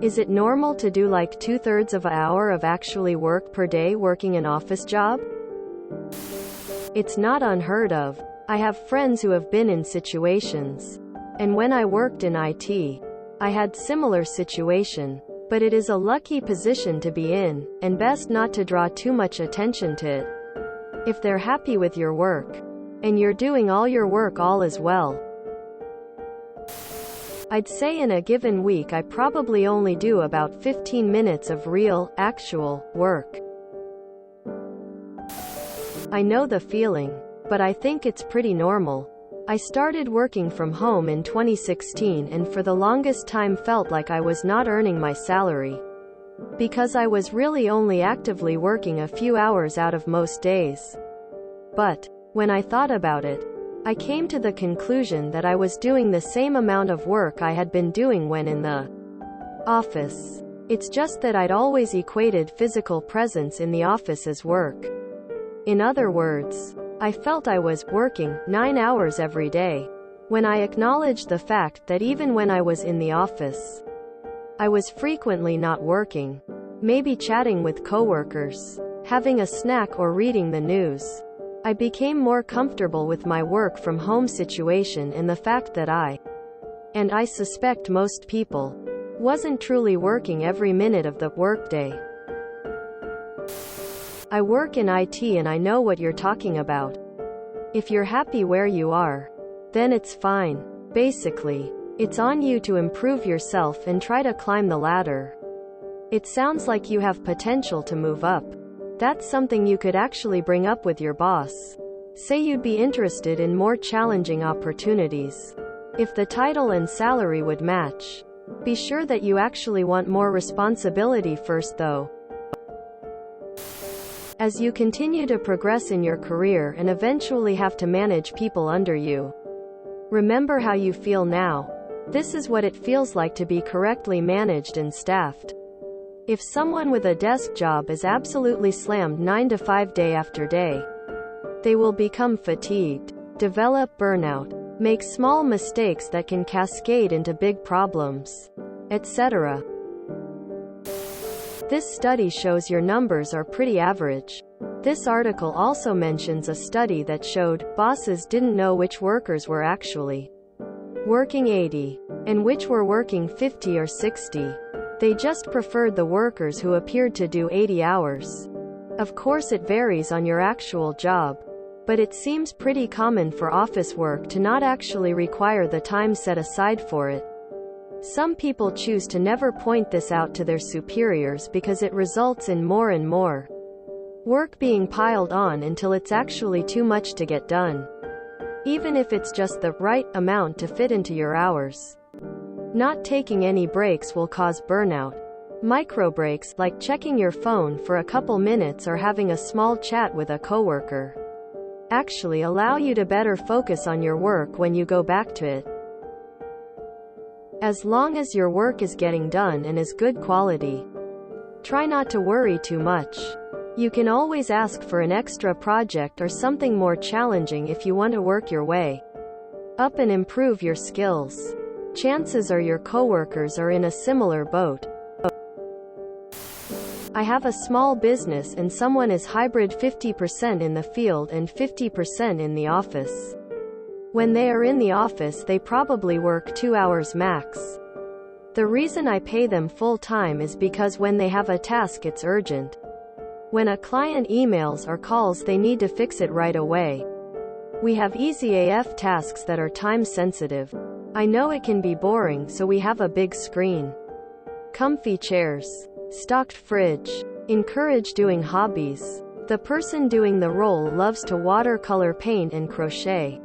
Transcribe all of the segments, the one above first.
Is it normal to do like 2/3 of an hour of actually work per day working an office job? It's not unheard of. I have friends who have been in situations. And when I worked in IT, I had similar situation. But it is a lucky position to be in, and best not to draw too much attention to it. If they're happy with your work, and you're doing all your work all as well. I'd say in a given week I probably only do about 15 minutes of real, actual, work. I know the feeling, but I think it's pretty normal. I started working from home in 2016 and for the longest time felt like I was not earning my salary. Because I was really only actively working a few hours out of most days. But, when I thought about it, I came to the conclusion that I was doing the same amount of work I had been doing when in the office. It's just that I'd always equated physical presence in the office as work. In other words, I felt I was working 9 hours every day. When I acknowledged the fact that even when I was in the office, I was frequently not working, maybe chatting with coworkers, having a snack or reading the news, I became more comfortable with my work from home situation and the fact that and I suspect most people, wasn't truly working every minute of the workday. I work in IT and I know what you're talking about. If you're happy where you are, then it's fine. Basically, it's on you to improve yourself and try to climb the ladder. It sounds like you have potential to move up. That's something you could actually bring up with your boss. Say you'd be interested in more challenging opportunities. If the title and salary would match. Be sure that you actually want more responsibility first though. As you continue to progress in your career and eventually have to manage people under you, remember how you feel now. This is what it feels like to be correctly managed and staffed. If someone with a desk job is absolutely slammed 9 to 5 day after day, they will become fatigued, develop burnout, make small mistakes that can cascade into big problems, etc. This study shows your numbers are pretty average. This article also mentions a study that showed bosses didn't know which workers were actually working 80 and which were working 50 or 60. They just preferred the workers who appeared to do 80 hours. Of course it varies on your actual job, but it seems pretty common for office work to not actually require the time set aside for it. Some people choose to never point this out to their superiors because it results in more and more work being piled on until it's actually too much to get done. Even if it's just the right amount to fit into your hours. Not taking any breaks will cause burnout. Micro breaks, like checking your phone for a couple minutes or having a small chat with a coworker, actually allow you to better focus on your work when you go back to it. As long as your work is getting done and is good quality, try not to worry too much. You can always ask for an extra project or something more challenging if you want to work your way up and improve your skills. Chances are your coworkers are in a similar boat. I have a small business and someone is hybrid 50% in the field and 50% in the office. When they are in the office they probably work 2 hours max. The reason I pay them full time is because when they have a task it's urgent. When a client emails or calls they need to fix it right away. We have easy AF tasks that are time sensitive. I know it can be boring so we have a big screen, comfy chairs, stocked fridge. Encourage doing hobbies. The person doing the role loves to watercolor paint and crochet.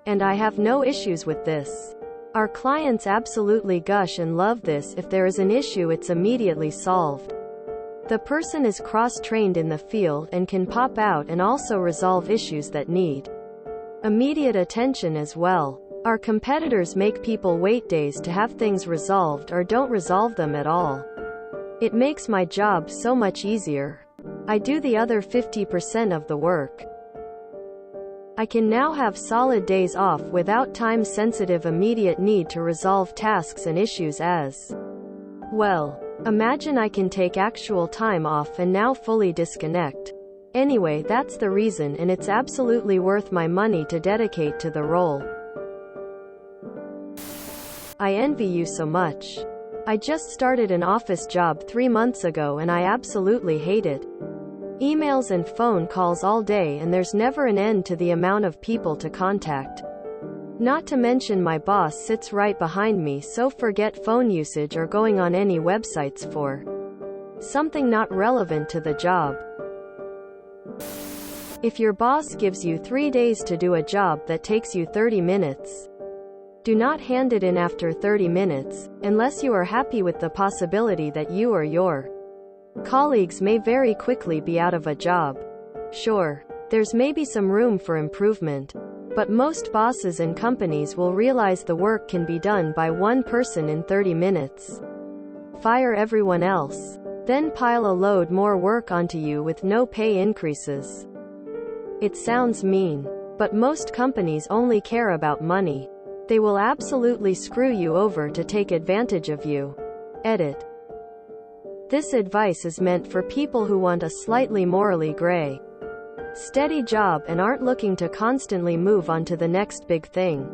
And I have no issues with this. Our clients absolutely gush and love this. If there is an issue it's immediately solved. The person is cross-trained in the field and can pop out and also resolve issues that need immediate attention as well. Our competitors make people wait days to have things resolved or don't resolve them at all. It makes my job so much easier. I do the other 50% of the work. I can now have solid days off without time-sensitive immediate need to resolve tasks and issues as Well, imagine I can take actual time off and now fully disconnect. Anyway, that's the reason, and it's absolutely worth my money to dedicate to the role. I envy you so much. I just started an office job 3 months ago and I absolutely hate it. Emails and phone calls all day, and there's never an end to the amount of people to contact. Not to mention my boss sits right behind me, so forget phone usage or going on any websites for something not relevant to the job. If your boss gives you 3 days to do a job that takes you 30 minutes, do not hand it in after 30 minutes, unless you are happy with the possibility that you or your colleagues may very quickly be out of a job. Sure, there's maybe some room for improvement, but most bosses and companies will realize the work can be done by one person in 30 minutes. Fire everyone else. Then pile a load more work onto you with no pay increases. It sounds mean, but most companies only care about money. They will absolutely screw you over to take advantage of you. Edit. This advice is meant for people who want a slightly morally gray, steady job and aren't looking to constantly move on to the next big thing.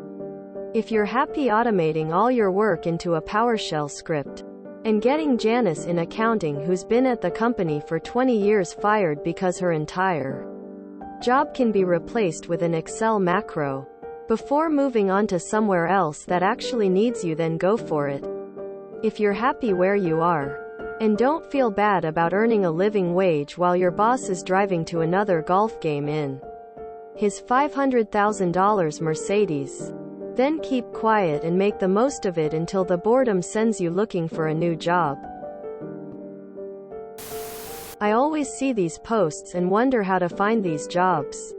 If you're happy automating all your work into a PowerShell script, and getting Janice in accounting, who's been at the company for 20 years, fired because her entire job can be replaced with an Excel macro, before moving on to somewhere else that actually needs you, then go for it. If you're happy where you are, and don't feel bad about earning a living wage while your boss is driving to another golf game in his $500,000 Mercedes, then keep quiet and make the most of it until the boredom sends you looking for a new job. I always see these posts and wonder how to find these jobs.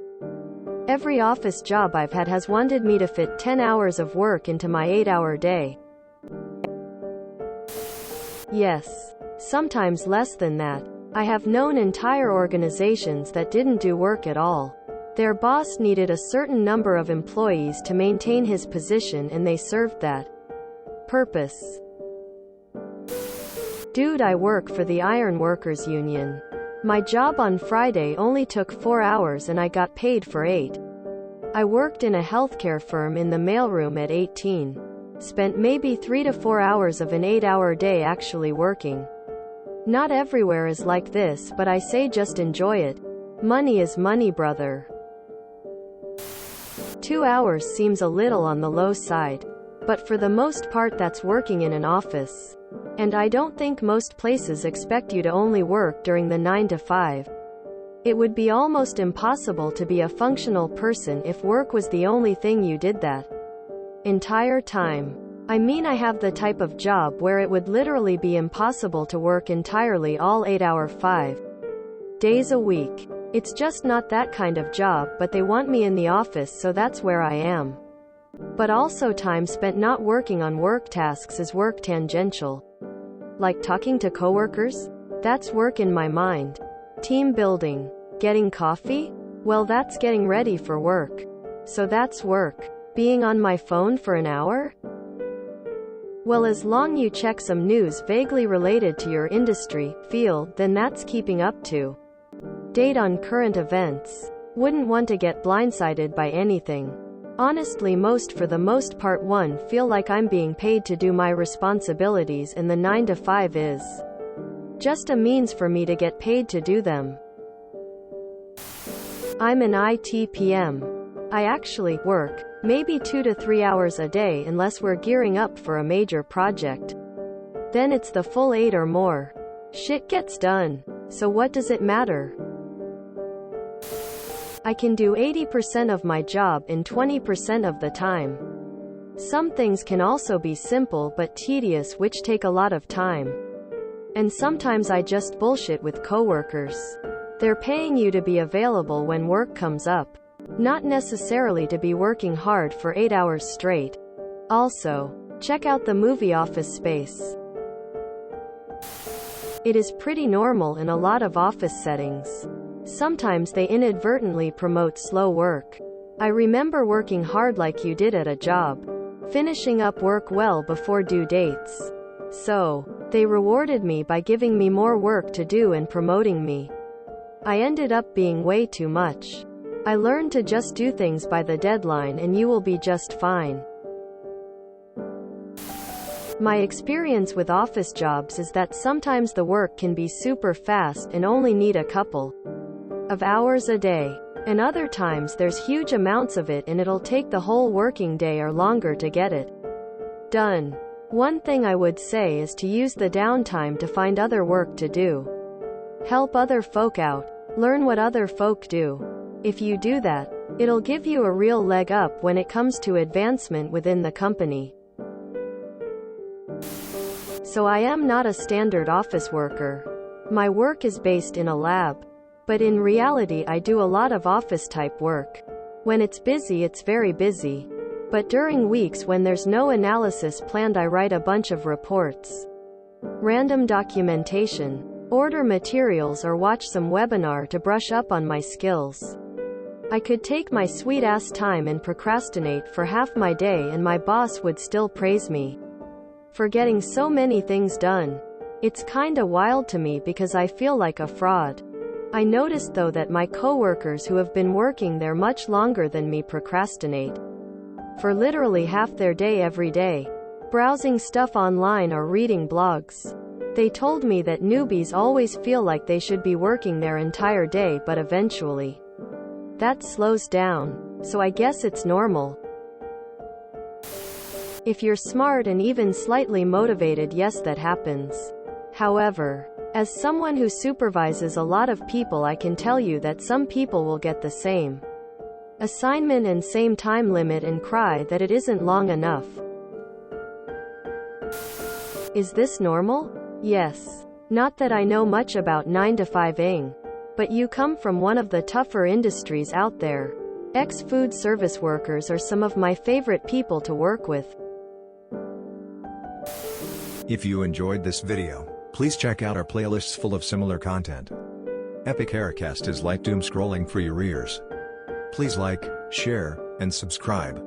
Every office job I've had has wanted me to fit 10 hours of work into my 8-hour day. Yes, sometimes less than that. I have known entire organizations that didn't do work at all. Their boss needed a certain number of employees to maintain his position, and they served that purpose. Dude, I work for the Iron Workers Union. My job on Friday only took 4 hours and I got paid for 8. I worked in a healthcare firm in the mailroom at 18. Spent maybe 3 to 4 hours of an 8-hour day actually working. Not everywhere is like this, but I say just enjoy it. Money is money, brother. 2 hours seems a little on the low side, but for the most part that's working in an office. And I don't think most places expect you to only work during the 9 to 5. It would be almost impossible to be a functional person if work was the only thing you did that entire time. I mean, I have the type of job where it would literally be impossible to work entirely all 8-hour 5 days a week. It's just not that kind of job, but they want me in the office, so that's where I am. But also, time spent not working on work tasks is work tangential. Like talking to coworkers? That's work in my mind. Team building. Getting coffee? Well, that's getting ready for work. So that's work. Being on my phone for an hour? Well, as long you check some news vaguely related to your industry, field, then that's keeping up to date on current events. Wouldn't want to get blindsided by anything. Honestly, for the most part, feel like I'm being paid to do my responsibilities, and the 9 to 5 is just a means for me to get paid to do them. I'm an IT PM. I actually work maybe 2 to 3 hours a day unless we're gearing up for a major project. Then it's the full 8 or more. Shit gets done. So what does it matter? I can do 80% of my job in 20% of the time. Some things can also be simple but tedious, which take a lot of time. And sometimes I just bullshit with coworkers. They're paying you to be available when work comes up, not necessarily to be working hard for 8 hours straight. Also, check out the movie Office Space. It is pretty normal in a lot of office settings. Sometimes they inadvertently promote slow work. I remember working hard like you did at a job, finishing up work well before due dates. So, They rewarded me by giving me more work to do and promoting me. I ended up being way too much. I learned to just do things by the deadline and you will be just fine. My experience with office jobs is that sometimes the work can be super fast and only need a couple of hours a day. And other times there's huge amounts of it and it'll take the whole working day or longer to get it done. One thing I would say is to use the downtime to find other work to do. Help other folk out. Learn what other folk do. If you do that, it'll give you a real leg up when it comes to advancement within the company. So I am not a standard office worker. My work is based in a lab. But in reality I do a lot of office type work. When it's busy it's very busy. But during weeks when there's no analysis planned I write a bunch of reports, random documentation, order materials or watch some webinar to brush up on my skills. I could take my sweet ass time and procrastinate for half my day and my boss would still praise me for getting so many things done. It's kinda wild to me because I feel like a fraud. I noticed though that my coworkers who have been working there much longer than me procrastinate for literally half their day every day, browsing stuff online or reading blogs. They told me that newbies always feel like they should be working their entire day but eventually that slows down. So I guess it's normal. If you're smart and even slightly motivated, yes, that happens. However, as someone who supervises a lot of people, I can tell you that some people will get the same assignment and same time limit and cry that it isn't long enough. Is this normal? Yes. Not that I know much about 9 to 5ing. But you come from one of the tougher industries out there. Ex-food service workers are some of my favorite people to work with. If you enjoyed this video, please check out our playlists full of similar content. Epic Haircast is like doom scrolling for your ears. Please like, share, and subscribe.